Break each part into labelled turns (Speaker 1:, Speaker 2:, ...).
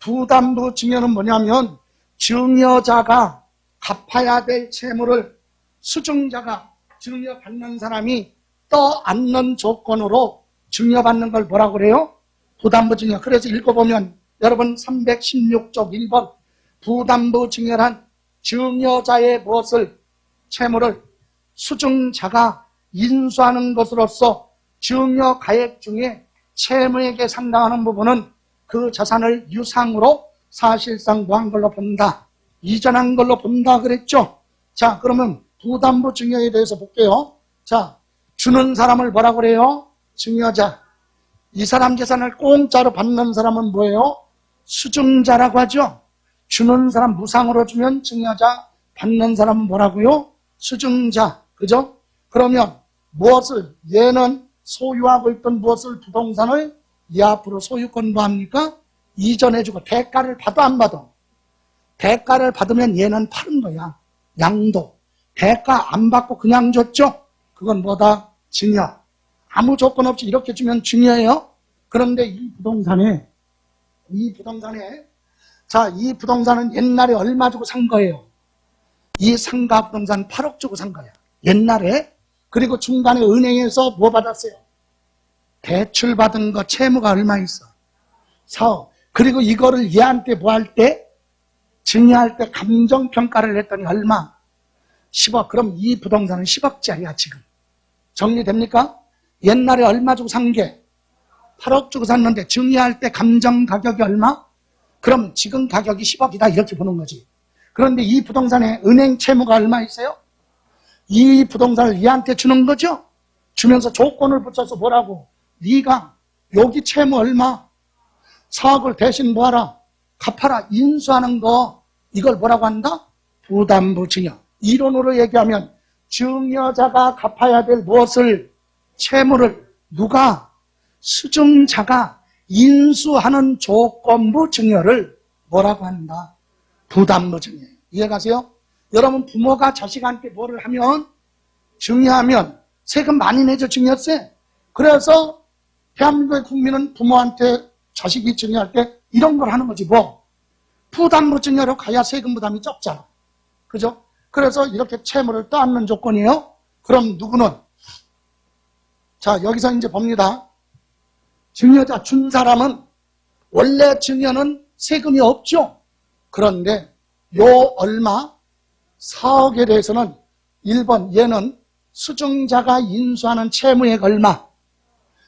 Speaker 1: 부담부 증여는 뭐냐면 증여자가 갚아야 될 채무를 수증자가 증여받는 사람이 떠안는 조건으로 증여받는 걸 뭐라고 그래요? 부담부 증여. 그래서 읽어보면 여러분 316쪽 1번 부담부 증여란 증여자의 무엇을 채무를 수증자가 인수하는 것으로서 증여가액 중에 채무에게 상당하는 부분은 그 자산을 유상으로 사실상 뭐한 걸로 본다. 이전한 걸로 본다 그랬죠. 자, 그러면 부담부 증여에 대해서 볼게요. 자, 주는 사람을 뭐라고 그래요? 증여자. 이 사람 재산을 공짜로 받는 사람은 뭐예요? 수증자라고 하죠. 주는 사람 무상으로 주면 증여자, 받는 사람은 뭐라고요? 수증자. 그죠? 그러면 무엇을, 얘는 소유하고 있던 무엇을, 부동산을 이 앞으로 소유권 뭐 합니까? 이전해주고 대가를 받아 안 받아? 대가를 받으면 얘는 파는 거야. 양도. 대가 안 받고 그냥 줬죠? 그건 뭐다? 증여. 아무 조건 없이 이렇게 주면 증여예요. 그런데 이 부동산은 옛날에 얼마 주고 산 거예요? 이 상가 부동산 8억 주고 산 거야. 옛날에. 그리고 중간에 은행에서 뭐 받았어요? 대출 받은 거 채무가 얼마 있어? 4억. 그리고 이거를 얘한테 뭐 할 때? 증여할 때 감정평가를 했더니 얼마? 10억. 그럼 이 부동산은 10억짜리야 지금. 정리됩니까? 옛날에 얼마 주고 산 게? 8억 주고 샀는데 증여할 때 감정 가격이 얼마? 그럼 지금 가격이 10억이다 이렇게 보는 거지. 그런데 이 부동산에 은행 채무가 얼마 있어요? 이 부동산을 얘한테 주는 거죠? 주면서 조건을 붙여서 뭐라고? 네가 여기 채무 얼마? 4억을 대신 뭐하라? 갚아라. 인수하는 거. 이걸 뭐라고 한다? 부담부 증여. 이론으로 얘기하면 증여자가 갚아야 될 무엇을? 채무를 누가? 수증자가 인수하는 조건부 증여를 뭐라고 한다? 부담부 증여. 이해가세요? 여러분 부모가 자식한테 뭐를 하면 증여하면 세금 많이 내죠. 증여세. 그래서 대한민국의 국민은 부모한테 자식이 증여할 때 이런 걸 하는 거지 뭐. 부담부 증여로 가야 세금 부담이 적잖아. 그죠? 그래서 이렇게 채무를 떠안는 조건이에요. 그럼 누구는? 자, 여기서 이제 봅니다. 증여자 준 사람은 원래 증여는 세금이 없죠. 그런데 요 얼마 4억에 대해서는 1번 얘는 수증자가 인수하는 채무액 얼마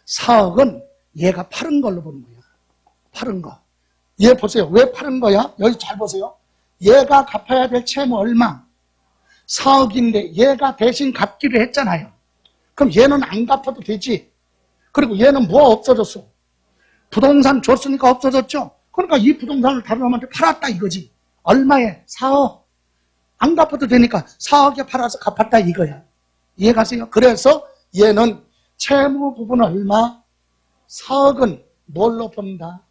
Speaker 1: 4억은 얘가 팔은 걸로 보는 거야. 팔은 거. 얘 보세요. 왜 팔은 거야? 여기 잘 보세요. 얘가 갚아야 될 채무 얼마 4억인데 얘가 대신 갚기로 했잖아요. 그럼 얘는 안 갚아도 되지. 그리고 얘는 뭐 없어졌어? 부동산 줬으니까 없어졌죠. 그러니까 이 부동산을 다른 사람한테 팔았다 이거지. 얼마에? 4억. 안 갚아도 되니까 4억에 팔아서 갚았다 이거야. 이해가세요? 그래서 얘는 채무 부분 얼마? 4억은 뭘로 본다?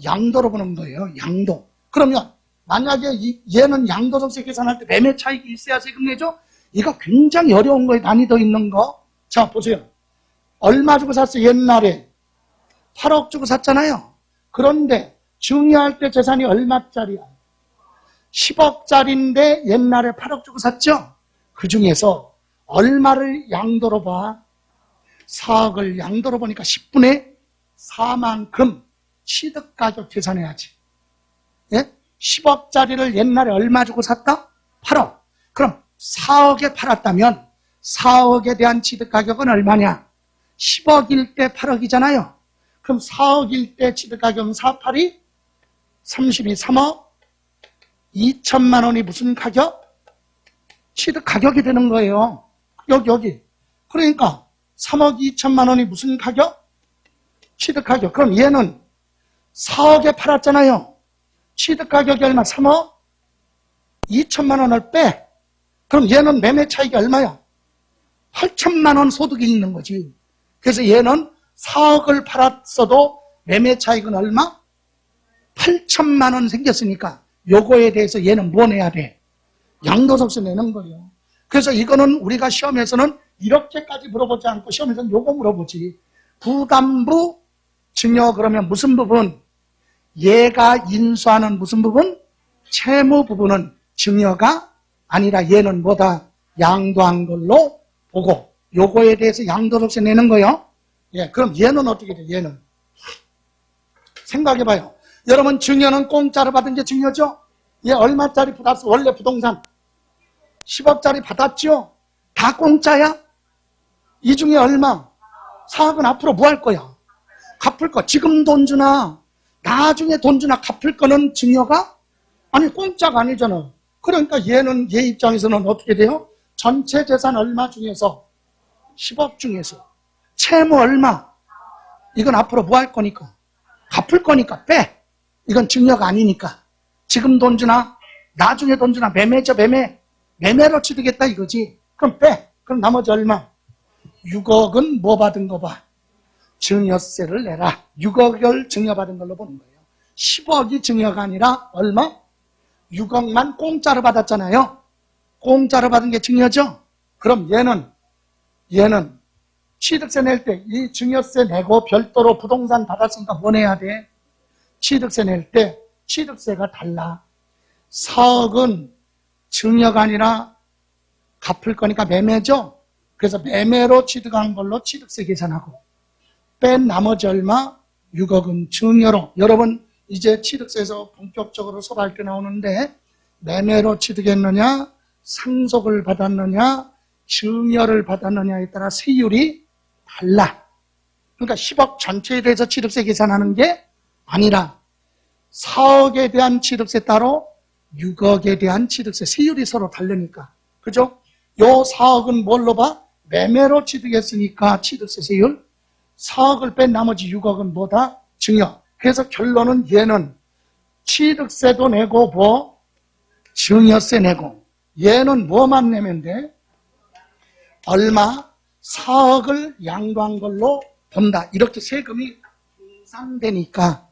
Speaker 1: 양도로 보는 거예요. 양도. 그러면 만약에 얘는 양도소득세 계산할 때 매매 차익이 있어야 세금 내죠? 이거 굉장히 어려운 거예요. 난이도 있는 거. 자, 보세요. 얼마 주고 샀어요? 옛날에 8억 주고 샀잖아요. 그런데 증여할 때 재산이 얼마짜리야? 10억짜리인데 옛날에 8억 주고 샀죠? 그 중에서 얼마를 양도로 봐? 4억을 양도로 보니까 10분의 4만큼 취득가격 계산해야지. 예? 10억짜리를 옛날에 얼마 주고 샀다? 8억. 그럼 4억에 팔았다면 4억에 대한 취득가격은 얼마냐? 10억일 때 8억이잖아요. 그럼 4억일 때 취득가격은 4,8이 32, 3억 2천만 원이 무슨 가격? 취득가격이 되는 거예요. 여기. 그러니까 3억 2천만 원이 무슨 가격? 취득가격. 그럼 얘는 4억에 팔았잖아요. 취득가격이 얼마? 3억 2천만 원을 빼. 그럼 얘는 매매 차익이 얼마야? 8천만 원 소득이 있는 거지. 그래서 얘는 4억을 팔았어도 매매 차익은 얼마? 8천만 원 생겼으니까 요거에 대해서 얘는 뭐 내야 돼? 양도소득세 내는 거예요. 그래서 이거는 우리가 시험에서는 이렇게까지 물어보지 않고 시험에서는 요거 물어보지. 부담부 증여 그러면 무슨 부분? 얘가 인수하는 무슨 부분? 채무 부분은 증여가 아니라 얘는 뭐다? 양도한 걸로 보고 요거에 대해서 양도록세 내는 거요. 예, 그럼 얘는 어떻게 돼? 얘는 생각해봐요. 여러분 증여는 공짜로 받은 게 증여죠? 얘 얼마짜리 받았어? 원래 부동산 10억짜리 받았죠? 다 공짜야? 이 중에 얼마? 4억은 앞으로 뭐 할 거야? 갚을 거. 지금 돈 주나 나중에 돈 주나 갚을 거는 증여가? 아니 공짜가 아니잖아. 그러니까 얘는 얘 입장에서는 어떻게 돼요? 전체 재산 얼마 중에서 10억 중에서 채무 얼마? 이건 앞으로 뭐 할 거니까? 갚을 거니까 빼. 이건 증여가 아니니까. 지금 돈 주나 나중에 돈 주나 매매죠 매매. 매매로 취득했다 이거지. 그럼 빼. 그럼 나머지 얼마? 6억은 뭐 받은 거 봐. 증여세를 내라. 6억을 증여받은 걸로 보는 거예요. 10억이 증여가 아니라 얼마? 6억만 공짜로 받았잖아요. 공짜로 받은 게 증여죠? 그럼 얘는 취득세 낼 때 이 증여세 내고 별도로 부동산 받았으니까 뭐 내야 돼? 취득세 낼 때 취득세가 달라. 4억은 증여가 아니라 갚을 거니까 매매죠? 그래서 매매로 취득한 걸로 취득세 계산하고 뺀 나머지 얼마? 6억은 증여로. 여러분 이제 취득세에서 본격적으로 수업할 때 나오는데 매매로 취득했느냐 상속을 받았느냐 증여를 받았느냐에 따라 세율이 달라. 그러니까 10억 전체에 대해서 취득세 계산하는 게 아니라 4억에 대한 취득세 따로 6억에 대한 취득세 세율이 서로 다르니까. 그죠? 요 4억은 뭘로 봐? 매매로 취득했으니까 취득세 세율 4억을 뺀 나머지 6억은 뭐다? 증여. 그래서 결론은 얘는 취득세도 내고 뭐? 증여세 내고 얘는 뭐만 내면 돼? 얼마? 4억을 양도한 걸로 본다. 이렇게 세금이 분산되니까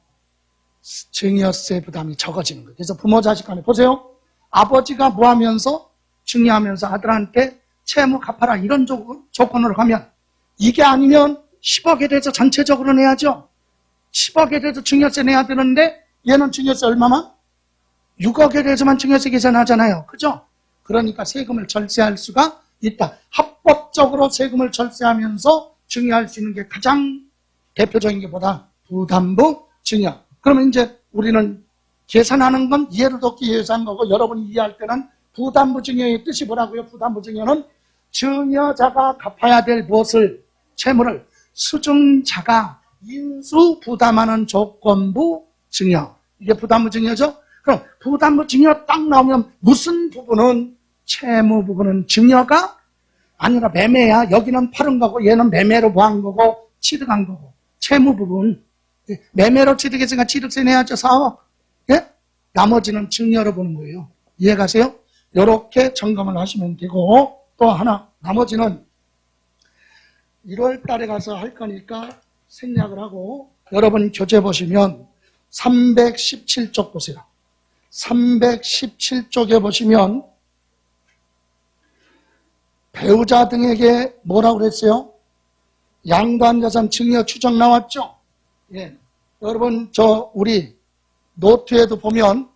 Speaker 1: 증여세 부담이 적어지는 거예요. 그래서 부모 자식 간에 보세요. 아버지가 뭐 하면서 증여하면서 아들한테 채무 갚아라 이런 조건으로 가면 이게 아니면 10억에 대해서 전체적으로 내야죠. 10억에 대해서 증여세 내야 되는데 얘는 증여세 얼마만? 6억에 대해서만 증여세 계산하잖아요. 그죠? 그러니까 세금을 절세할 수가 있다. 합법적으로 세금을 절세하면서 증여할 수 있는 게 가장 대표적인 게 뭐다? 부담부 증여. 그러면 이제 우리는 계산하는 건 이해를 돕기 위해서 한 거고 여러분이 이해할 때는 부담부 증여의 뜻이 뭐라고요? 부담부 증여는 증여자가 갚아야 될 무엇을 채무를 수증자가 인수 부담하는 조건부 증여. 이게 부담부 증여죠? 그럼 부담부 증여 딱 나오면 무슨 부분은 채무 부분은 증여가 아니라 매매야. 여기는 팔은 거고 얘는 매매로 뭐 한 거고 취득한 거고. 채무 부분 매매로 취득했으니까 취득세 내야죠. 4억. 예? 나머지는 증여로 보는 거예요. 이해가세요? 이렇게 점검을 하시면 되고 또 하나 나머지는 1월 달에 가서 할 거니까 생략을 하고 여러분 교재 보시면 317쪽 보세요. 317쪽에 보시면 배우자 등에게 뭐라고 그랬어요? 양도한 자산 증여 추정 나왔죠? 예. 여러분 우리 노트에도 보면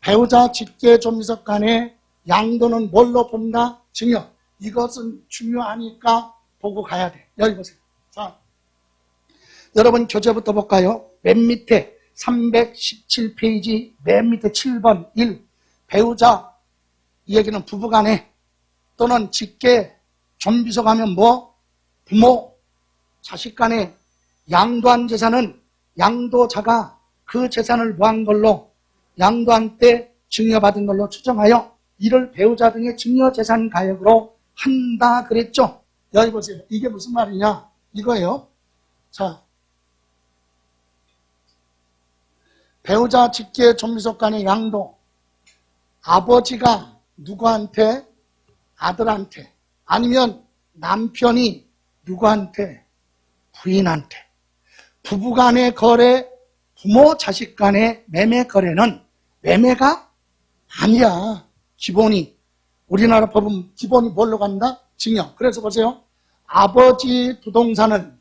Speaker 1: 배우자 직계 존비속 간의 양도는 뭘로 본다? 증여. 이것은 중요하니까 보고 가야 돼. 여기 보세요. 자, 여러분 교재부터 볼까요? 맨 밑에 317페이지 맨 밑에 7번 1. 배우자, 이 얘기는 부부간에 또는 직계 존비속 하면 뭐? 부모, 자식간에 양도한 재산은 양도자가 그 재산을 뭐한 걸로 양도한 때 증여받은 걸로 추정하여 이를 배우자 등의 증여재산 가액으로 한다 그랬죠. 여기 보세요. 이게 무슨 말이냐? 이거예요. 자, 배우자 직계 존비속 간의 양도. 아버지가 누구한테? 아들한테. 아니면 남편이 누구한테? 부인한테. 부부간의 거래, 부모 자식 간의 매매 거래는 매매가 아니야. 기본이. 우리나라 법은 기본이 뭘로 간다? 증여. 그래서 보세요. 아버지 부동산을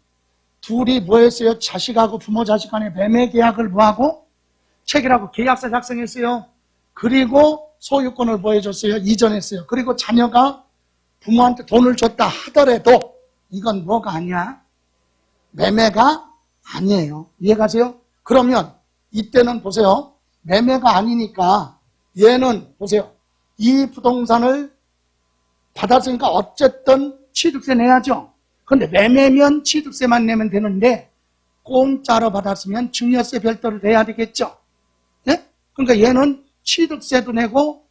Speaker 1: 둘이 뭐 했어요? 자식하고 부모 자식 간의 매매 계약을 뭐하고? 체결하고 계약서 작성했어요. 그리고 소유권을 보여줬어요. 이전했어요. 그리고 자녀가 부모한테 돈을 줬다 하더라도 이건 뭐가 아니야? 매매가 아니에요. 이해가세요? 그러면 이때는 보세요. 매매가 아니니까 얘는 보세요. 이 부동산을 받았으니까 어쨌든 취득세 내야죠. 근데 매매면 취득세만 내면 되는데 공짜로 받았으면 증여세 별도로 내야 되겠죠. 예? 그러니까 얘는 취득세도 내고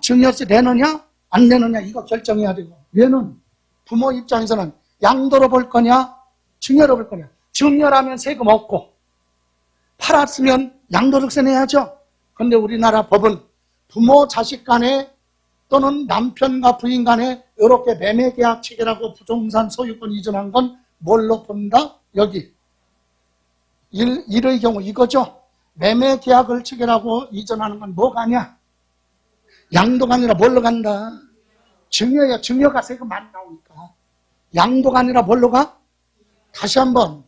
Speaker 1: 증여세 내느냐 안 내느냐 이거 결정해야 되고, 얘는 부모 입장에서는 양도로 볼 거냐 증여로 볼 거냐. 증여라면 세금 없고 팔았으면 양도득세 내야죠. 그런데 우리나라 법은 부모 자식 간에 또는 남편과 부인 간에 이렇게 매매계약 체결하고 부동산 소유권 이전한 건 뭘로 본다? 여기 일의 경우 이거죠. 매매계약을 체결하고 이전하는 건 뭐가 아니야? 양도가 아니라 뭘로 간다? 증여야. 증여가 세금 많이 나오니까. 양도가 아니라 뭘로 가? 다시 한번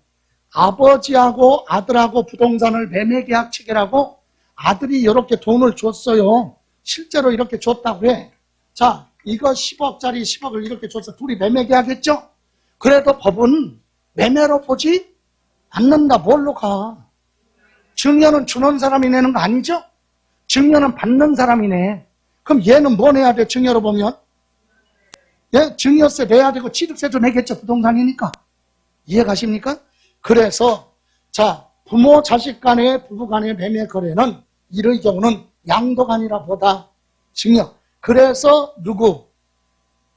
Speaker 1: 아버지하고 아들하고 부동산을 매매계약 체결하고 아들이 이렇게 돈을 줬어요. 실제로 이렇게 줬다고 해. 자, 이거 10억짜리 10억을 이렇게 줬어. 둘이 매매계약했죠? 그래도 법은 매매로 보지 않는다. 뭘로 가? 증여는 주는 사람이 내는 거 아니죠? 증여는 받는 사람이 내. 그럼 얘는 뭐 내야 돼? 증여로 보면? 예, 증여세 내야 되고 취득세도 내겠죠. 부동산이니까. 이해가십니까? 그래서 자, 부모 자식 간의 부부 간의 매매 거래는 이의 경우는 양도가 아니라 보다 증여. 그래서 누구?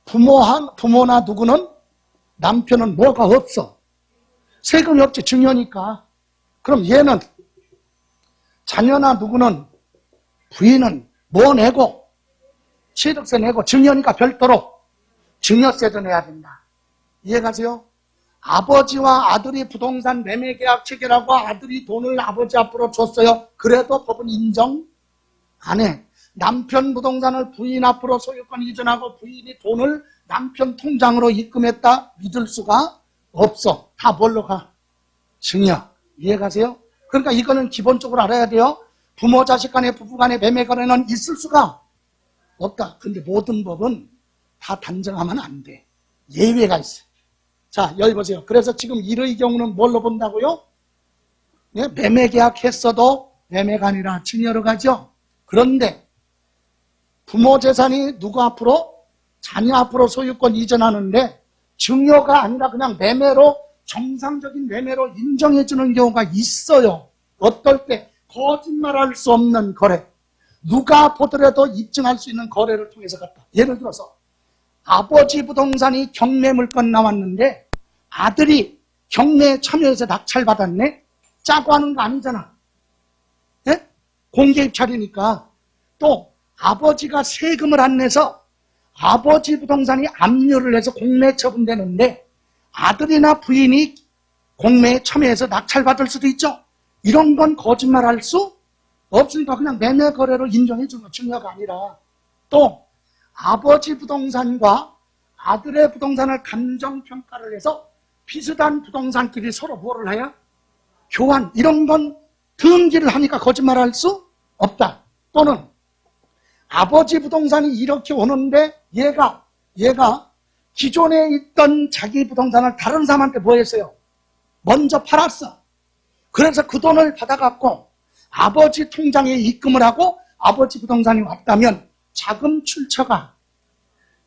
Speaker 1: 부모나 누구는? 남편은 뭐가 없어? 세금이 없지. 증여니까. 그럼 얘는 자녀나 누구는? 부인은 뭐 내고? 취득세 내고 증여니까 별도로 증여세도 내야 된다. 이해가세요? 아버지와 아들이 부동산 매매계약 체결하고 아들이 돈을 아버지 앞으로 줬어요. 그래도 법은 인정 안 해. 남편 부동산을 부인 앞으로 소유권 이전하고 부인이 돈을 남편 통장으로 입금했다. 믿을 수가 없어. 다 뭘로 가? 증여. 이해가세요? 그러니까 이거는 기본적으로 알아야 돼요. 부모 자식 간의 부부 간의 매매 거래는 있을 수가 없다. 근데 모든 법은 다 단정하면 안 돼. 예외가 있어. 자, 여기 보세요. 그래서 지금 이의 경우는 뭘로 본다고요? 네, 매매계약 했어도 매매가 아니라 증여로 가죠. 그런데 부모 재산이 누구 앞으로? 자녀 앞으로 소유권 이전하는데 증여가 아니라 그냥 매매로, 정상적인 매매로 인정해 주는 경우가 있어요. 어떨 때? 거짓말할 수 없는 거래. 누가 보더라도 입증할 수 있는 거래를 통해서 갔다. 예를 들어서 아버지 부동산이 경매 물건 나왔는데 아들이 경매에 참여해서 낙찰받았네? 짜고 하는 거 아니잖아. 예? 공개 입찰이니까. 또 아버지가 세금을 안 내서 아버지 부동산이 압류를 해서 공매에 처분되는데 아들이나 부인이 공매에 참여해서 낙찰받을 수도 있죠. 이런 건 거짓말할 수 없으니까 그냥 매매 거래로 인정해 주는 거, 증여가 아니라. 또 아버지 부동산과 아들의 부동산을 감정평가를 해서 비슷한 부동산끼리 서로 뭐를 해야? 교환. 이런 건 등기를 하니까 거짓말할 수 없다. 또는 아버지 부동산이 이렇게 오는데 얘가 기존에 있던 자기 부동산을 다른 사람한테 뭐 했어요? 먼저 팔았어. 그래서 그 돈을 받아갖고 아버지 통장에 입금을 하고 아버지 부동산이 왔다면 자금 출처가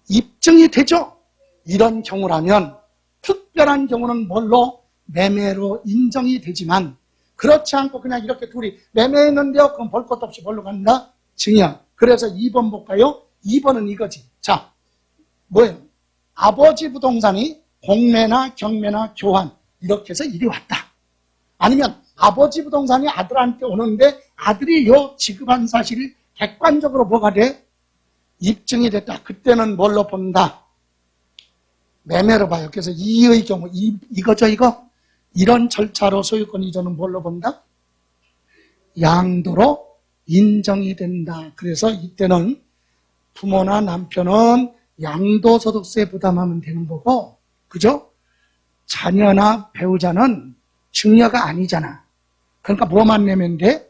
Speaker 1: 입증이 되죠. 이런 경우라면 특별한 경우는 뭘로? 매매로 인정이 되지만 그렇지 않고 그냥 이렇게 둘이 매매했는데요. 그럼 볼 것도 없이 뭘로 간다? 증여. 그래서 2번 볼까요? 2번은 이거지. 자, 뭐예요? 아버지 부동산이 공매나 경매나 교환 이렇게 해서 일이 왔다. 아니면 아버지 부동산이 아들한테 오는데 아들이 요 지급한 사실이 객관적으로 뭐가 돼? 입증이 됐다. 그때는 뭘로 본다? 매매로 봐요. 그래서 이의 경우, 이거죠, 이거? 이런 절차로 소유권 이전은 뭘로 본다? 양도로 인정이 된다. 그래서 이때는 부모나 남편은 양도소득세 부담하면 되는 거고, 그죠? 자녀나 배우자는 증여가 아니잖아. 그러니까 뭐만 내면 돼?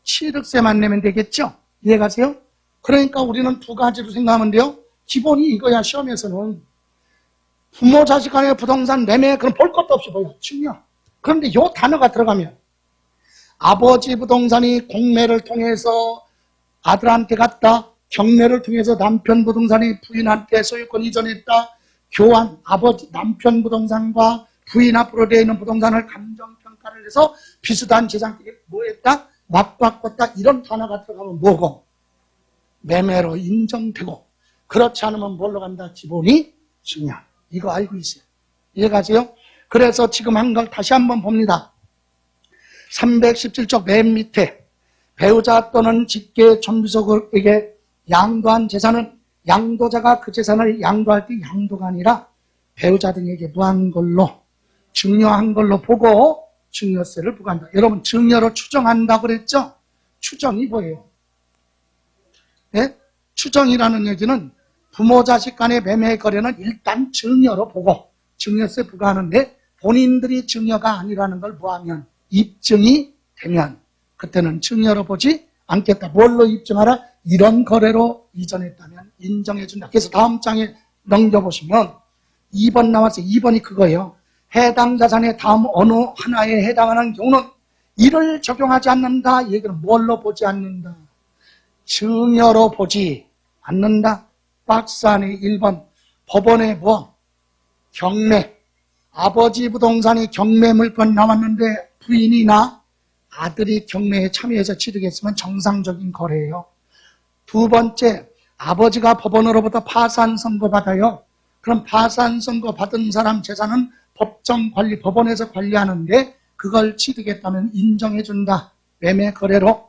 Speaker 1: 취득세만 내면 되겠죠? 이해가세요? 그러니까 우리는 두 가지로 생각하면 돼요. 기본이 이거야. 시험에서는 부모 자식 간의 부동산 매매 그럼 볼 것도 없이 보여. 증여. 그런데 요 단어가 들어가면 아버지 부동산이 공매를 통해서 아들한테 갔다, 경매를 통해서 남편 부동산이 부인한테 소유권 이전했다, 교환, 아버지 남편 부동산과 부인 앞으로 되어 있는 부동산을 감정평가를 해서 비슷한 재산끼리 뭐했다? 맞바꿨다. 이런 단어가 들어가면 뭐고? 매매로 인정되고, 그렇지 않으면 뭘로 간다? 기본이 증여. 이거 알고 있어요. 이해가세요? 그래서 지금 한 걸 다시 한번 봅니다. 317쪽 맨 밑에 배우자 또는 직계 존비속에게 양도한 재산은 양도자가 그 재산을 양도할 때 양도가 아니라 배우자 등에게 무한 걸로 증여한 걸로 보고 증여세를 부과한다. 여러분 증여로 추정한다고 그랬죠? 추정이 뭐예요? 네? 추정이라는 얘기는 부모 자식 간의 매매 거래는 일단 증여로 보고 증여세 부과하는데 본인들이 증여가 아니라는 걸 뭐하면 입증이 되면 그때는 증여로 보지 않겠다. 뭘로 입증하라? 이런 거래로 이전했다면 인정해준다. 그래서 다음 장에 넘겨보시면 2번 나왔어요. 2번이 그거예요. 해당 자산의 다음 어느 하나에 해당하는 경우는 이를 적용하지 않는다. 이 얘기는 뭘로 보지 않는다? 증여로 보지 않는다. 박스 안에 1번 법원에 뭐? 경매. 아버지 부동산이 경매 물건 나왔는데 부인이나 아들이 경매에 참여해서 취득했으면 정상적인 거래예요. 두 번째, 아버지가 법원으로부터 파산 선고 받아요. 그럼 파산 선고 받은 사람 재산은 법정 관리, 법원에서 관리하는데 그걸 취득했다면 인정해준다. 매매 거래로.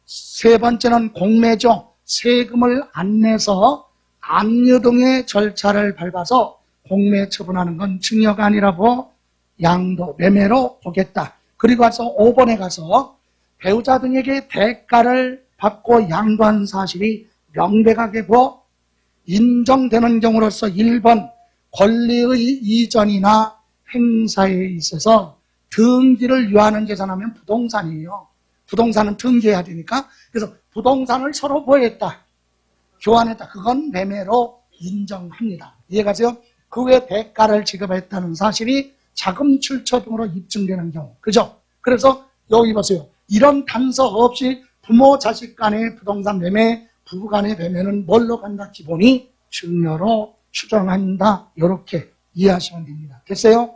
Speaker 1: 세 번째는 공매죠. 세금을 안 내서 압류 등의 절차를 밟아서 공매 처분하는 건 증여가 아니라고 양도, 매매로 보겠다. 그리고 와서 5번에 가서 배우자 등에게 대가를 받고 양도한 사실이 명백하게 인정되는 경우로서 1번 권리의 이전이나 행사에 있어서 등기를 유하는 재산하면 부동산이에요. 부동산은 등기해야 되니까. 그래서 부동산을 서로 뭐했다? 교환했다. 그건 매매로 인정합니다. 이해가세요? 그 외에 대가를 지급했다는 사실이 자금 출처 등으로 입증되는 경우. 그죠? 그래서 여기 보세요. 이런 단서 없이 부모 자식 간의 부동산 매매, 부부 간의 매매는 뭘로 간다? 기본이 증여로 추정한다. 이렇게 이해하시면 됩니다. 됐어요?